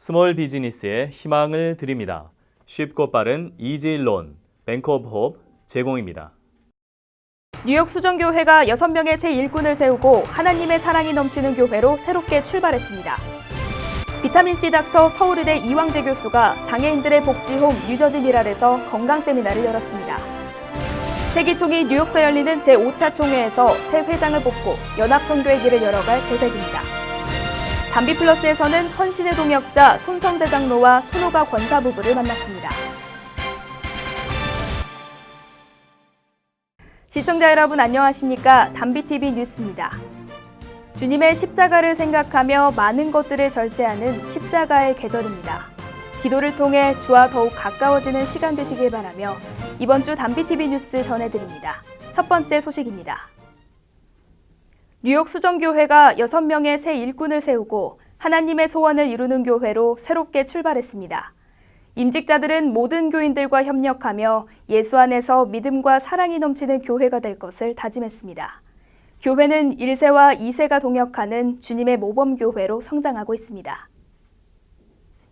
스몰 비즈니스에 희망을 드립니다. 쉽고 빠른 이지론, 뱅크 오브 홉 제공입니다. 뉴욕 수정교회가 6명의 새 일꾼을 세우고 하나님의 사랑이 넘치는 교회로 새롭게 출발했습니다. 비타민C 닥터 서울의대 이왕재 교수가 장애인들의 복지홈 뉴저지 미랄에서 건강 세미나를 열었습니다. 세기총이 뉴욕서 열리는 제5차 총회에서 새 회장을 뽑고 연합선교의 길을 열어갈 계획입니다. 담비플러스에서는 헌신의 동역자 손성대 장로와 손호가 권사 부부를 만났습니다. 시청자 여러분 안녕하십니까? 담비TV 뉴스입니다. 주님의 십자가를 생각하며 많은 것들을 절제하는 십자가의 계절입니다. 기도를 통해 주와 더욱 가까워지는 시간 되시길 바라며 이번 주 담비TV 뉴스 전해드립니다. 첫 번째 소식입니다. 뉴욕 수정교회가 6명의 새 일꾼을 세우고 하나님의 소원을 이루는 교회로 새롭게 출발했습니다. 임직자들은 모든 교인들과 협력하며 예수 안에서 믿음과 사랑이 넘치는 교회가 될 것을 다짐했습니다. 교회는 1세와 2세가 동역하는 주님의 모범교회로 성장하고 있습니다.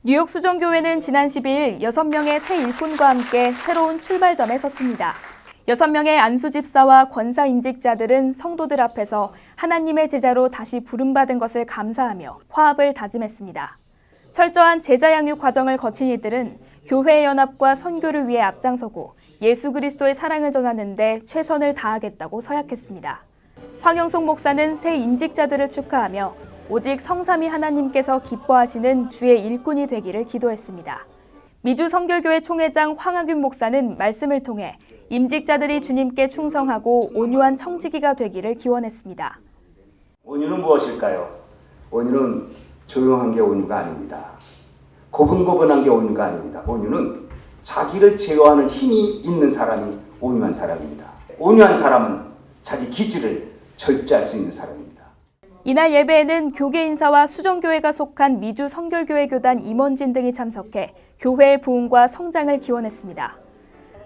뉴욕 수정교회는 지난 12일 6명의 새 일꾼과 함께 새로운 출발점에 섰습니다. 6명의 안수 집사와 권사 임직자들은 성도들 앞에서 하나님의 제자로 다시 부름받은 것을 감사하며 화합을 다짐했습니다. 철저한 제자 양육 과정을 거친 이들은 교회의 연합과 선교를 위해 앞장서고 예수 그리스도의 사랑을 전하는 데 최선을 다하겠다고 서약했습니다. 황영송 목사는 새 임직자들을 축하하며 오직 성삼위 하나님께서 기뻐하시는 주의 일꾼이 되기를 기도했습니다. 미주 성결교회 총회장 황하균 목사는 말씀을 통해 임직자들이 주님께 충성하고 온유한 청지기가 되기를 기원했습니다. 온유는 무엇일까요? 온유는 조용한 게 온유가 아닙니다. 고분고분한 게 온유가 아닙니다. 온유는 자기를 제어하는 힘이 있는 사람이 온유한 사람입니다. 온유한 사람은 자기 기질을 절제할 수 있는 사람입니다. 이날 예배에는 교계 인사와 수정교회가 속한 미주 성결교회 교단 임원진 등이 참석해 교회의 부흥과 성장을 기원했습니다.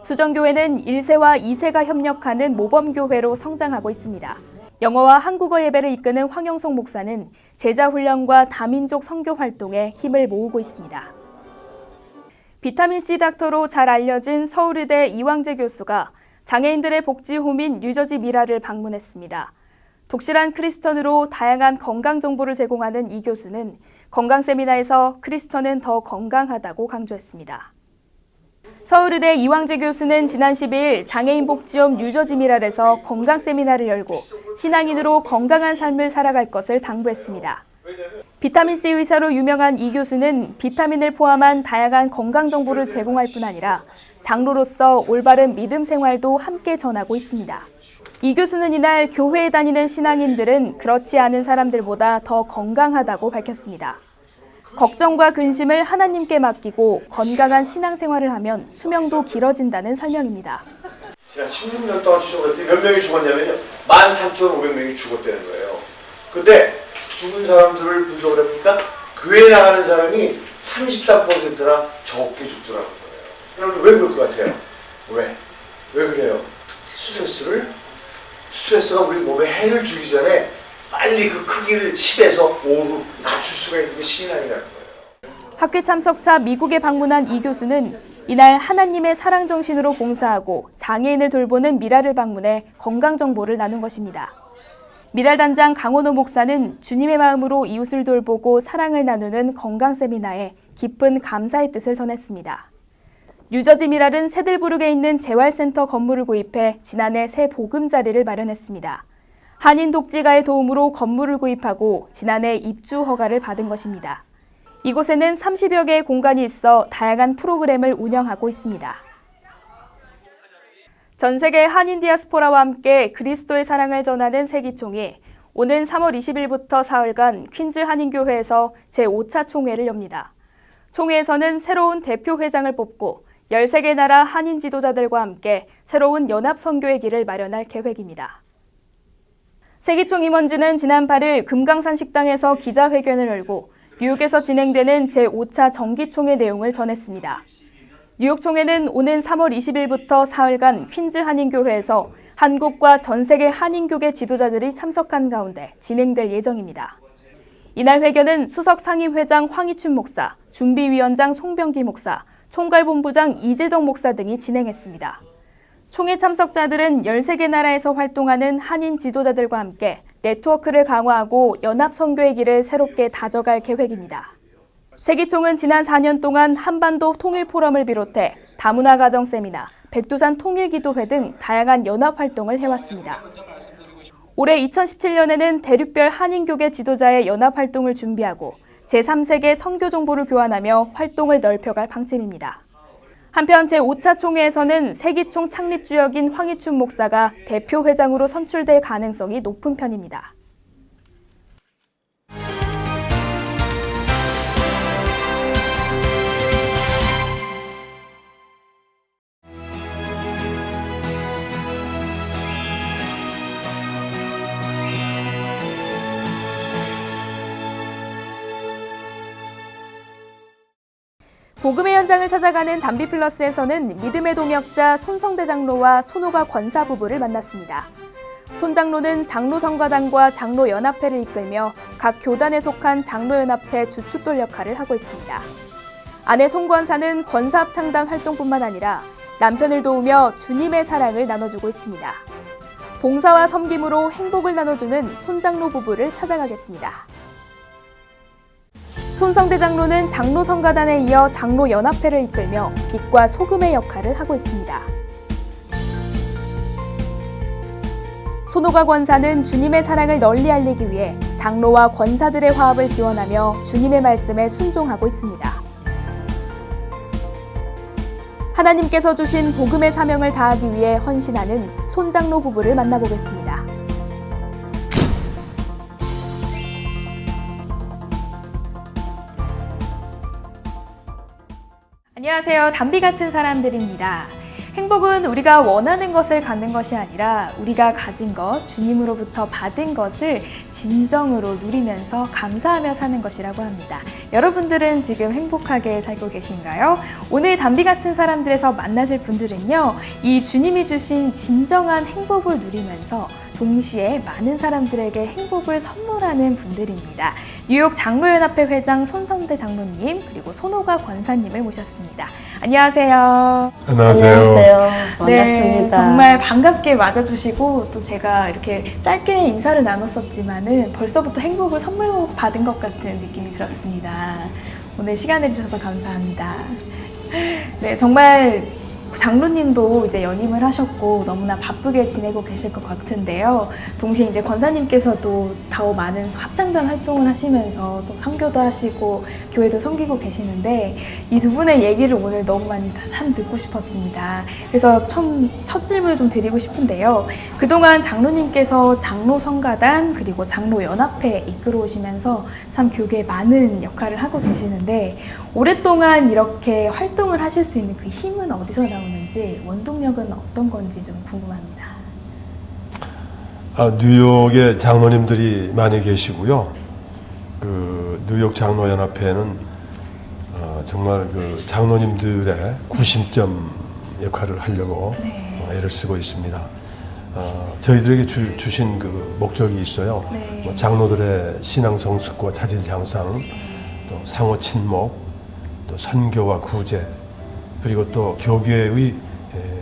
수정교회는 1세와 2세가 협력하는 모범교회로 성장하고 있습니다. 영어와 한국어 예배를 이끄는 황영송 목사는 제자 훈련과 다민족 선교 활동에 힘을 모으고 있습니다. 비타민C 닥터로 잘 알려진 서울의대 이왕재 교수가 장애인들의 복지홈인 뉴저지 미랄을 방문했습니다. 독실한 크리스천으로 다양한 건강 정보를 제공하는 이 교수는 건강 세미나에서 크리스천은 더 건강하다고 강조했습니다. 서울의대 이왕재 교수는 지난 12일 장애인 복지홈 뉴저지 미랄에서 건강 세미나를 열고 신앙인으로 건강한 삶을 살아갈 것을 당부했습니다. 비타민C 의사로 유명한 이 교수는 비타민을 포함한 다양한 건강 정보를 제공할 뿐 아니라 장로로서 올바른 믿음 생활도 함께 전하고 있습니다. 이 교수는 이날 교회에 다니는 신앙인들은 그렇지 않은 사람들보다 더 건강하다고 밝혔습니다. 걱정과 근심을 하나님께 맡기고 건강한 신앙생활을 하면 수명도 길어진다는 설명입니다. 지난 16년 동안 추적을 했더니 몇 명이 죽었냐면요. 13,500명이 죽었다는 거예요. 근데 죽은 사람들을 분석을 해보니까 교회 나가는 사람이 33%나 적게 죽더라는 거예요. 여러분 왜 그럴 것 같아요? 왜 그래요? 스트레스가 우리 몸에 해를 주기 전에 빨리 그 크기를 10에서 5로 낮출 수가 있는 게 신앙이라는 거예요. 학회 참석차 미국에 방문한 이 교수는 이날 하나님의 사랑 정신으로 봉사하고 장애인을 돌보는 미랄을 방문해 건강 정보를 나눈 것입니다. 미랄 단장 강원호 목사는 주님의 마음으로 이웃을 돌보고 사랑을 나누는 건강 세미나에 깊은 감사의 뜻을 전했습니다. 뉴저지 미랄은 세들부르크에 있는 재활센터 건물을 구입해 지난해 새 보금자리를 마련했습니다. 한인 독지가의 도움으로 건물을 구입하고 지난해 입주 허가를 받은 것입니다. 이곳에는 30여 개의 공간이 있어 다양한 프로그램을 운영하고 있습니다. 전 세계 한인 디아스포라와 함께 그리스도의 사랑을 전하는 세기총이 오는 3월 20일부터 사흘간 퀸즈 한인교회에서 제5차 총회를 엽니다. 총회에서는 새로운 대표 회장을 뽑고 13개 나라 한인 지도자들과 함께 새로운 연합 선교의 길을 마련할 계획입니다. 세기총 임원진은 지난 8일 금강산 식당에서 기자회견을 열고 뉴욕에서 진행되는 제5차 정기총회 내용을 전했습니다. 뉴욕 총회는 오는 3월 20일부터 사흘간 퀸즈 한인교회에서 한국과 전 세계 한인교계 지도자들이 참석한 가운데 진행될 예정입니다. 이날 회견은 수석 상임회장 황희춘 목사, 준비위원장 송병기 목사, 총괄본부장 이재동 목사 등이 진행했습니다. 총회 참석자들은 13개 나라에서 활동하는 한인 지도자들과 함께 네트워크를 강화하고 연합 선교의 길을 새롭게 다져갈 계획입니다. 세기총은 지난 4년 동안 한반도 통일 포럼을 비롯해 다문화 가정 세미나, 백두산 통일기도회 등 다양한 연합 활동을 해왔습니다. 올해 2017년에는 대륙별 한인교계 지도자의 연합 활동을 준비하고 제3세계 선교 정보를 교환하며 활동을 넓혀갈 방침입니다. 한편 제5차 총회에서는 세기총 창립 주역인 황희춘 목사가 대표 회장으로 선출될 가능성이 높은 편입니다. 복음의 현장을 찾아가는 담비플러스에서는 믿음의 동역자 손성대 장로와 손호가 권사 부부를 만났습니다. 손 장로는 장로성가단과 장로연합회를 이끌며 각 교단에 속한 장로연합회 주춧돌 역할을 하고 있습니다. 아내 손 권사는 권사합창단 활동뿐만 아니라 남편을 도우며 주님의 사랑을 나눠주고 있습니다. 봉사와 섬김으로 행복을 나눠주는 손 장로 부부를 찾아가겠습니다. 손성대 장로는 장로성가단에 이어 장로연합회를 이끌며 빛과 소금의 역할을 하고 있습니다. 손호가 권사는 주님의 사랑을 널리 알리기 위해 장로와 권사들의 화합을 지원하며 주님의 말씀에 순종하고 있습니다. 하나님께서 주신 복음의 사명을 다하기 위해 헌신하는 손 장로 부부를 만나보겠습니다. 안녕하세요. 담비 같은 사람들입니다. 행복은 우리가 원하는 것을 갖는 것이 아니라 우리가 가진 것, 주님으로부터 받은 것을 진정으로 누리면서 감사하며 사는 것이라고 합니다. 여러분들은 지금 행복하게 살고 계신가요? 오늘 담비 같은 사람들에서 만나실 분들은요, 이 주님이 주신 진정한 행복을 누리면서 동시에 많은 사람들에게 행복을 선물하는 분들입니다. 뉴욕 장로연합회 회장 손성대 장로님 그리고 손호가 권사님을 모셨습니다. 안녕하세요. 안녕하세요. 반갑습니다. 네, 정말 반갑게 맞아주시고 또 제가 이렇게 짧게 인사를 나눴었지만은 벌써부터 행복을 선물 받은 것 같은 느낌이 들었습니다. 오늘 시간 내주셔서 감사합니다. 네, 정말 장로님도 이제 연임을 하셨고 너무나 바쁘게 지내고 계실 것 같은데요. 동시에 이제 권사님께서도 더 많은 합장단 활동을 하시면서 선교도 하시고 교회도 섬기고 계시는데 이 두 분의 얘기를 오늘 너무 많이 듣고 싶었습니다. 그래서 첫 질문을 좀 드리고 싶은데요. 그동안 장로님께서 장로성가단 그리고 장로연합회 이끌어 오시면서 참 교계에 많은 역할을 하고 계시는데 오랫동안 이렇게 활동을 하실 수 있는 그 힘은 어디서 나오는지, 원동력은 어떤 건지 좀 궁금합니다. 뉴욕에 장로님들이 많이 계시고요. 그 뉴욕 장로연합회는 정말 그 장로님들의 구심점 역할을 하려고 애를 쓰고 있습니다. 저희들에게 주신 그 목적이 있어요. 뭐 장로들의 신앙 성숙과 자질 향상, 또 상호 친목, 또 선교와 구제, 그리고 또 교계의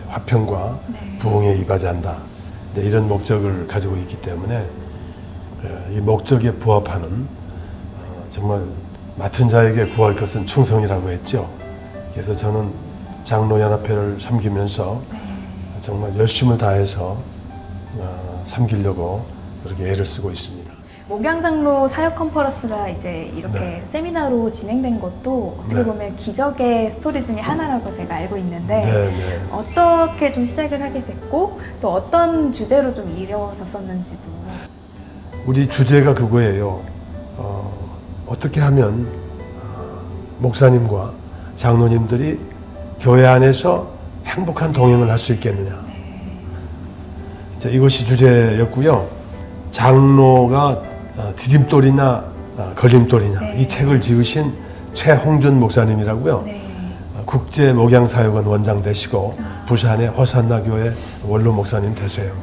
화평과 부흥에 이바지한다. 이런 목적을 가지고 있기 때문에 이 목적에 부합하는 정말 맡은 자에게 구할 것은 충성이라고 했죠. 그래서 저는 장로연합회를 섬기면서 정말 열심을 다해서 섬기려고 그렇게 애를 쓰고 있습니다. 목양장로 사역 컨퍼런스가 이제 이렇게 세미나로 진행된 것도 어떻게 보면 기적의 스토리 중에 하나라고 제가 알고 있는데 어떻게 좀 시작을 하게 됐고 또 어떤 주제로 좀 이루어졌었는지도. 우리 주제가 그거예요. 어떻게 하면 목사님과 장로님들이 교회 안에서 행복한 동행을 할 수 있겠느냐. 자, 이것이 주제였고요. 장로가 디딤돌이나 걸림돌이냐. 이 책을 지으신 최홍준 목사님이라고요. 국제 목양사역원 원장 되시고 부산의 호산나 교회 원로 목사님 되세요.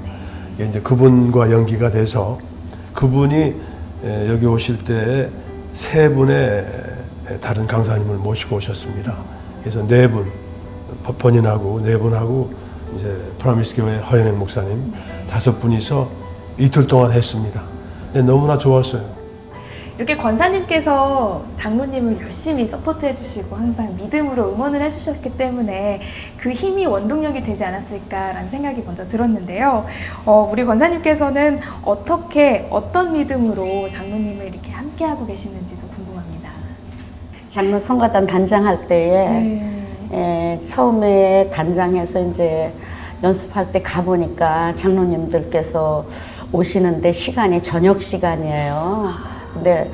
이제 그분과 연기가 돼서 그분이 여기 오실 때 세 분의 다른 강사님을 모시고 오셨습니다. 그래서 네 분, 본인하고 네 분하고 이제 프라미스 교회 허연행 목사님 다섯 분이서 이틀 동안 했습니다. 근데 너무나 좋았어요. 이렇게 권사님께서 장로님을 열심히 서포트해 주시고 항상 믿음으로 응원을 해주셨기 때문에 그 힘이 원동력이 되지 않았을까라는 생각이 먼저 들었는데요. 우리 권사님께서는 어떤 믿음으로 장로님을 이렇게 함께하고 계시는지 좀 궁금합니다. 장로 성가단 단장할 때에 처음에 단장해서 이제 연습할 때 가보니까 장로님들께서 오시는데 시간이 저녁 시간이에요. 근데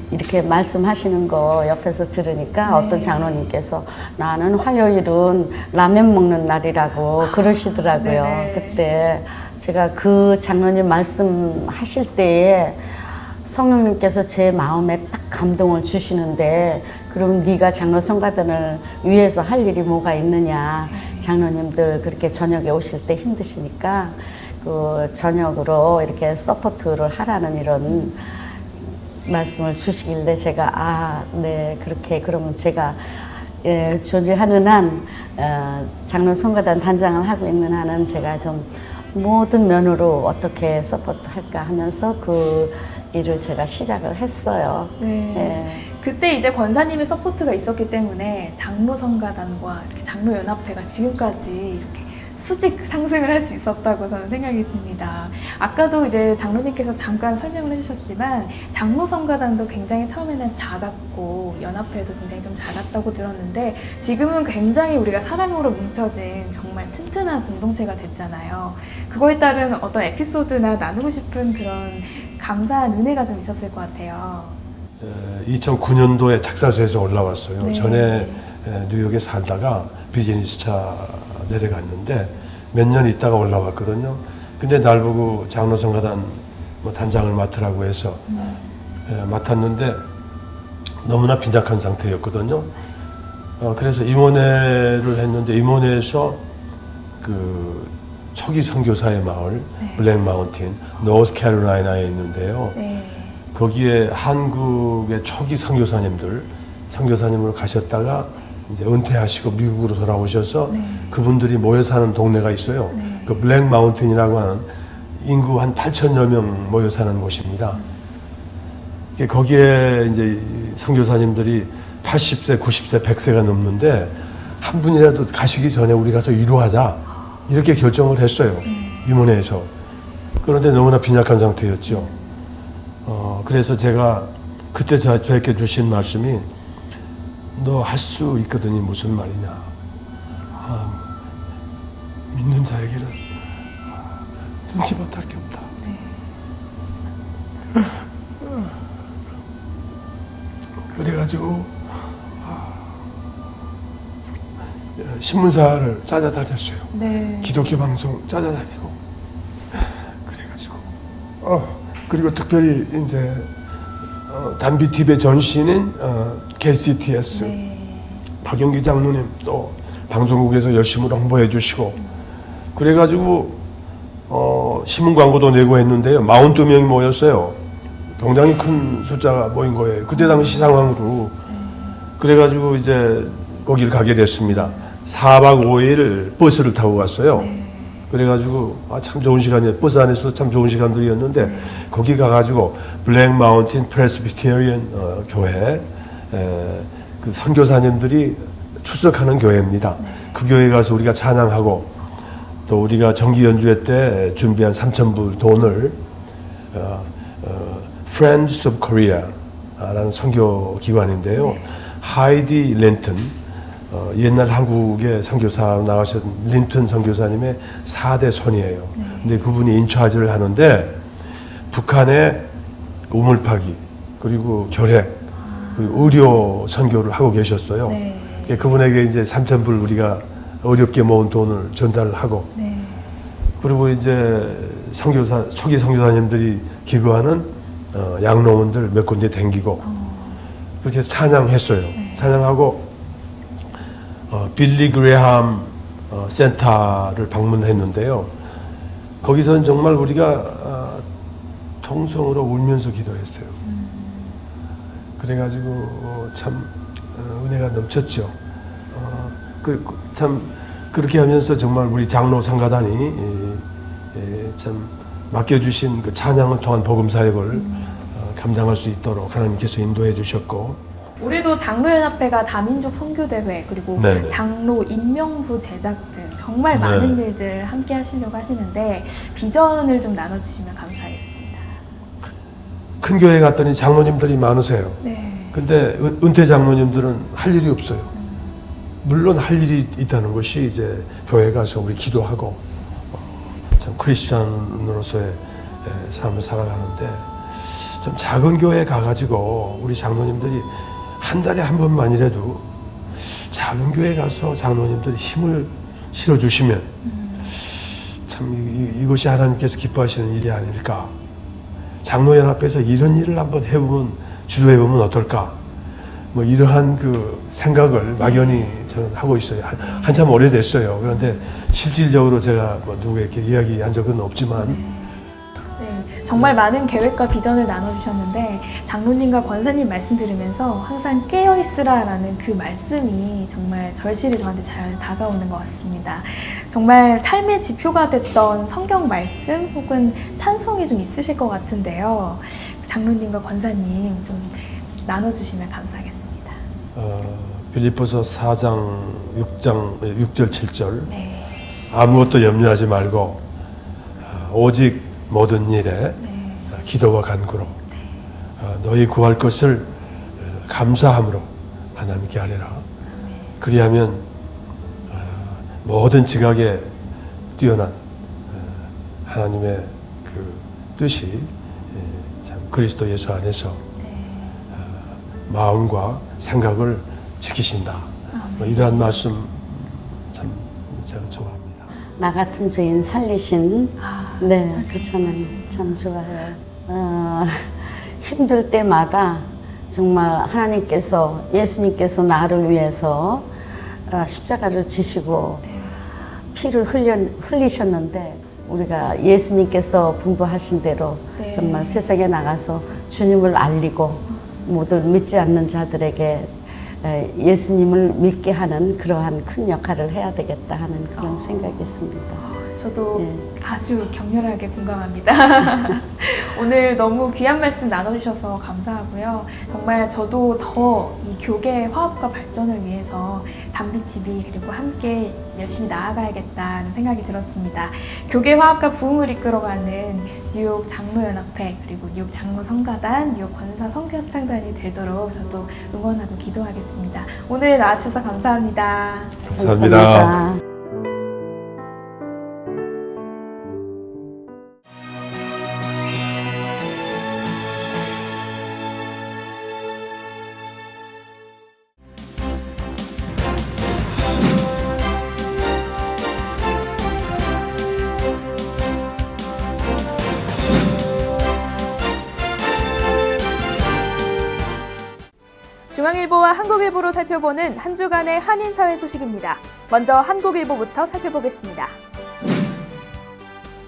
이렇게 말씀하시는 거 옆에서 들으니까 어떤 장로님께서 나는 화요일은 라면 먹는 날이라고 그러시더라고요. 그때 제가 그 장로님 말씀하실 때에 성령님께서 제 마음에 딱 감동을 주시는데 그럼 네가 장로 성가단을 위해서 할 일이 뭐가 있느냐. 장로님들 그렇게 저녁에 오실 때 힘드시니까 그 저녁으로 이렇게 서포트를 하라는 이런 말씀을 주시길래 제가 네 그렇게 그러면 제가 존재하는 한 장로 성가단 단장을 하고 있는 한은 제가 좀 모든 면으로 어떻게 서포트할까 하면서 그 일을 제가 시작을 했어요. 그때 이제 권사님의 서포트가 있었기 때문에 장로 성가단과 이렇게 장로 연합회가 지금까지 이렇게 수직 상승을 할 수 있었다고 저는 생각이 듭니다. 아까도 이제 장로님께서 잠깐 설명을 해주셨지만 장로 성가단도 굉장히 처음에는 작았고 연합회도 굉장히 좀 작았다고 들었는데 지금은 굉장히 우리가 사랑으로 뭉쳐진 정말 튼튼한 공동체가 됐잖아요. 그거에 따른 어떤 에피소드나 나누고 싶은 그런 감사한 은혜가 좀 있었을 것 같아요. 2009년도에 텍사스에서 올라왔어요. 전에 뉴욕에 살다가 비즈니스차 내려갔는데 몇 년 있다가 올라왔거든요. 근데 날 보고 장로성가단 단장을 맡으라고 해서 맡았는데 너무나 빈약한 상태였거든요. 그래서 임원회를 했는데 임원회에서 그 초기 선교사의 마을 블랙 마운틴 노스 캐롤라이나에 있는데요. 거기에 한국의 초기 선교사님으로 가셨다가 이제 은퇴하시고 미국으로 돌아오셔서 그분들이 모여 사는 동네가 있어요. 그 블랙 마운틴이라고 하는 인구 한 8천여 명 모여 사는 곳입니다. 거기에 이제 선교사님들이 80세, 90세, 100세가 넘는데 한 분이라도 가시기 전에 우리 가서 위로하자 이렇게 결정을 했어요. 위문회에서. 그런데 너무나 빈약한 상태였죠. 그래서 제가 그때 저에게 주신 말씀이 너 할 수 있거든요. 무슨 말이냐. 믿는 자에게는 눈치 못할 게 없다. 그래가지고 신문사를 찾아다녔어요. 기독교 방송 찾아다니고 그래가지고 그리고 특별히 이제 담비 TV의 전신인 KCTS 박영기 장로님 또 방송국에서 열심히 홍보해 주시고 그래가지고 신문 광고도 내고 했는데요. 42명이 모였어요. 굉장히 큰 숫자가 모인 거예요. 그때 당시 상황으로. 그래가지고 이제 거기를 가게 됐습니다. 4박 5일 버스를 타고 갔어요. 그래가지고 참 좋은 시간이에요. 버스 안에서도 참 좋은 시간들이었는데 거기 가가지고 블랙 마운틴 프레스비테리언 교회 그 선교사님들이 출석하는 교회입니다. 그 교회 가서 우리가 찬양하고 또 우리가 정기 연주회 때 준비한 3,000불 돈을 Friends of Korea라는 선교 기관인데요. 하이디 린튼 옛날 한국의 선교사 나가신 린튼 선교사님의 4대 손이에요. 근데 그분이 인차지를 하는데 북한의 우물파기 그리고 결핵 그리고 의료 선교를 하고 계셨어요. 그분에게 이제 3,000불 우리가 어렵게 모은 돈을 전달을 하고 그리고 이제 초기 선교사님들이 기거하는 양로원들 몇 군데 댕기고 그렇게 해서 찬양했어요. 찬양하고 빌리 그레함 센터를 방문했는데요. 거기서는 정말 우리가 통성으로 울면서 기도했어요. 그래가지고 참 은혜가 넘쳤죠. 참 그렇게 하면서 정말 우리 장로 성가단이 참 맡겨주신 그 찬양을 통한 복음 사역을 감당할 수 있도록 하나님께서 인도해 주셨고. 올해도 장로연합회가 다민족 선교대회 그리고 네네. 장로 임명부 제작 등 정말 많은 일들 함께 하시려고 하시는데 비전을 좀 나눠주시면 감사하겠습니다. 큰 교회 갔더니 장로님들이 많으세요. 네. 근데 은퇴 장로님들은 할 일이 없어요. 물론 할 일이 있다는 것이 이제 교회 가서 우리 기도하고 참 크리스찬으로서의 삶을 살아가는데 좀 작은 교회 가가지고 우리 장로님들이 한 달에 한 번만이라도 작은 교회 가서 장로님들이 힘을 실어주시면 참 이것이 하나님께서 기뻐하시는 일이 아닐까. 장로연합회에서 이런 일을 한번 해보면 주도해보면 어떨까. 뭐 이러한 그 생각을 막연히 저는 하고 있어요. 한참 오래됐어요. 그런데 실질적으로 제가 뭐 누구에게 이야기한 적은 없지만 네, 정말 많은 계획과 비전을 나눠주셨는데 장로님과 권사님 말씀 들으면서 항상 깨어있으라라는 그 말씀이 정말 절실히 저한테 잘 다가오는 것 같습니다. 정말 삶의 지표가 됐던 성경 말씀 혹은 찬송이 좀 있으실 것 같은데요. 장로님과 권사님 좀 나눠주시면 감사하겠습니다. 빌립보서 4장 6절 7절 네. 아무것도 염려하지 말고 오직 모든 일에 기도와 간구로 너희 구할 것을 감사함으로 하나님께 아뢰라. 그리하면 모든 지각에 뛰어난 하나님의 그 뜻이 참 그리스도 예수 안에서 마음과 생각을 지키신다. 뭐 이러한 말씀 참 제가 좋아합니다. 나 같은 죄인 살리신 네, 그 살리신 찬양 참 좋아해요. 힘들 때마다 정말 하나님께서 예수님께서 나를 위해서 십자가를 지시고 피를 흘리셨는데 우리가 예수님께서 분부하신 대로 정말 세상에 나가서 주님을 알리고 모든 믿지 않는 자들에게 예수님을 믿게 하는 그러한 큰 역할을 해야 되겠다 하는 그런 생각이 있습니다. 저도 아주 격렬하게 공감합니다. 오늘 너무 귀한 말씀 나눠주셔서 감사하고요. 정말 저도 더 이 교계의 화합과 발전을 위해서 담비TV 그리고 함께 열심히 나아가야겠다는 생각이 들었습니다. 교계 화합과 부흥을 이끌어가는 뉴욕 장로연합회 그리고 뉴욕 장로성가단, 뉴욕 권사 선교합창단이 되도록 저도 응원하고 기도하겠습니다. 오늘 나와주셔서 감사합니다. 감사합니다. 중앙일보와 한국일보로 살펴보는 한 주간의 한인사회 소식입니다. 먼저 한국일보부터 살펴보겠습니다.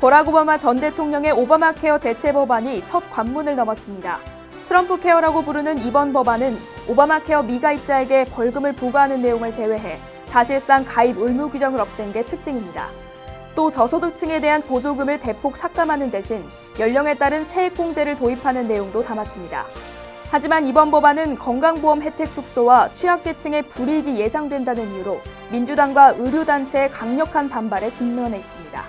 버락 오바마 전 대통령의 오바마 케어 대체 법안이 첫 관문을 넘었습니다. 트럼프 케어라고 부르는 이번 법안은 오바마 케어 미가입자에게 벌금을 부과하는 내용을 제외해 사실상 가입 의무 규정을 없앤 게 특징입니다. 또 저소득층에 대한 보조금을 대폭 삭감하는 대신 연령에 따른 세액공제를 도입하는 내용도 담았습니다. 하지만 이번 법안은 건강보험 혜택 축소와 취약계층의 불이익이 예상된다는 이유로 민주당과 의료단체의 강력한 반발에 직면해 있습니다.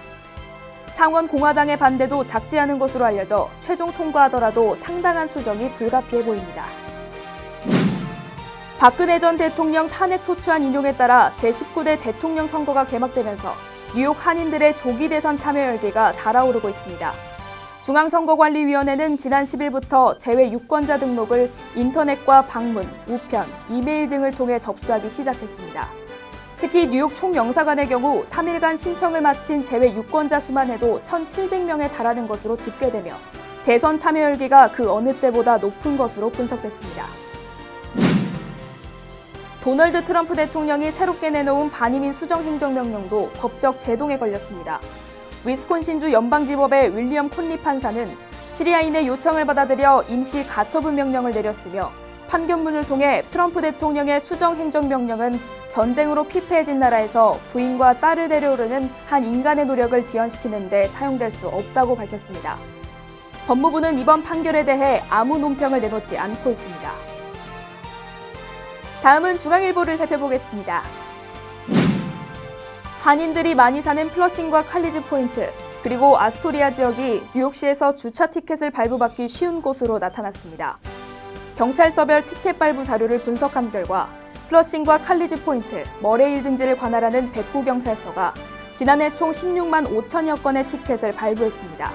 상원 공화당의 반대도 작지 않은 것으로 알려져 최종 통과하더라도 상당한 수정이 불가피해 보입니다. 박근혜 전 대통령 탄핵 소추안 인용에 따라 제19대 대통령 선거가 개막되면서 뉴욕 한인들의 조기 대선 참여 열기가 달아오르고 있습니다. 중앙선거관리위원회는 지난 10일부터 제외 유권자 등록을 인터넷과 방문, 우편, 이메일 등을 통해 접수하기 시작했습니다. 특히 뉴욕 총영사관의 경우 3일간 신청을 마친 제외 유권자 수만 해도 1,700명에 달하는 것으로 집계되며 대선 참여 열기가 그 어느 때보다 높은 것으로 분석됐습니다. 도널드 트럼프 대통령이 새롭게 내놓은 반이민 수정 행정명령도 법적 제동에 걸렸습니다. 위스콘신주 연방지법의 윌리엄 콘리 판사는 시리아인의 요청을 받아들여 임시 가처분 명령을 내렸으며 판결문을 통해 트럼프 대통령의 수정 행정명령은 전쟁으로 피폐해진 나라에서 부인과 딸을 데려오려는 한 인간의 노력을 지연시키는 데 사용될 수 없다고 밝혔습니다. 법무부는 이번 판결에 대해 아무 논평을 내놓지 않고 있습니다. 다음은 중앙일보를 살펴보겠습니다. 한인들이 많이 사는 플러싱과 칼리지 포인트, 그리고 아스토리아 지역이 뉴욕시에서 주차 티켓을 발부받기 쉬운 곳으로 나타났습니다. 경찰서별 티켓 발부 자료를 분석한 결과 플러싱과 칼리지 포인트, 머레일 등지를 관할하는 백구 경찰서가 지난해 총 16만 5천여 건의 티켓을 발부했습니다.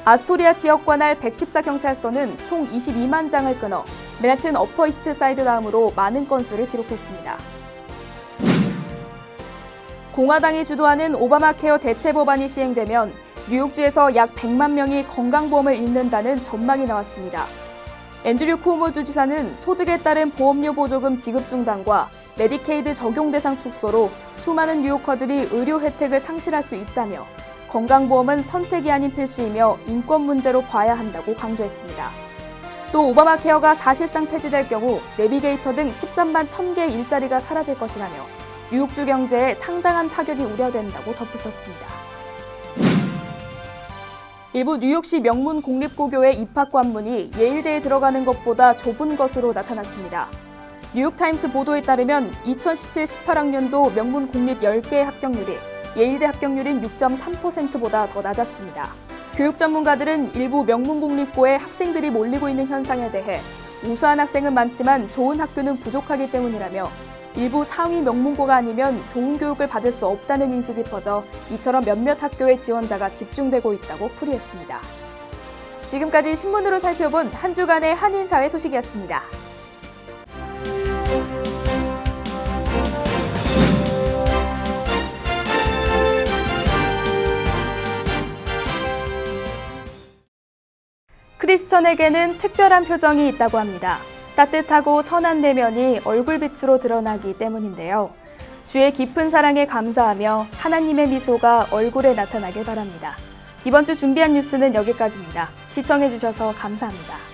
아스토리아 지역 관할 114경찰서는 총 22만 장을 끊어 맨해튼 어퍼 이스트 사이드 다음으로 많은 건수를 기록했습니다. 공화당이 주도하는 오바마 케어 대체 법안이 시행되면 뉴욕주에서 약 100만 명이 건강보험을 잃는다는 전망이 나왔습니다. 앤드류 쿠오모 주지사는 소득에 따른 보험료 보조금 지급 중단과 메디케이드 적용 대상 축소로 수많은 뉴요커들이 의료 혜택을 상실할 수 있다며 건강보험은 선택이 아닌 필수이며 인권 문제로 봐야 한다고 강조했습니다. 또 오바마 케어가 사실상 폐지될 경우 내비게이터 등 13만 1000개의 일자리가 사라질 것이라며 뉴욕주 경제에 상당한 타격이 우려된다고 덧붙였습니다. 일부 뉴욕시 명문 공립고교의 입학 관문이 예일대에 들어가는 것보다 좁은 것으로 나타났습니다. 뉴욕타임스 보도에 따르면 2017-18학년도 명문 공립 10개의 합격률이 예일대 합격률인 6.3%보다 더 낮았습니다. 교육 전문가들은 일부 명문 공립고에 학생들이 몰리고 있는 현상에 대해 우수한 학생은 많지만 좋은 학교는 부족하기 때문이라며 일부 상위 명문고가 아니면 좋은 교육을 받을 수 없다는 인식이 퍼져 이처럼 몇몇 학교의 지원자가 집중되고 있다고 풀이했습니다. 지금까지 신문으로 살펴본 한 주간의 한인사회 소식이었습니다. 크리스천에게는 특별한 표정이 있다고 합니다. 따뜻하고 선한 내면이 얼굴빛으로 드러나기 때문인데요. 주의 깊은 사랑에 감사하며 하나님의 미소가 얼굴에 나타나길 바랍니다. 이번 주 준비한 뉴스는 여기까지입니다. 시청해주셔서 감사합니다.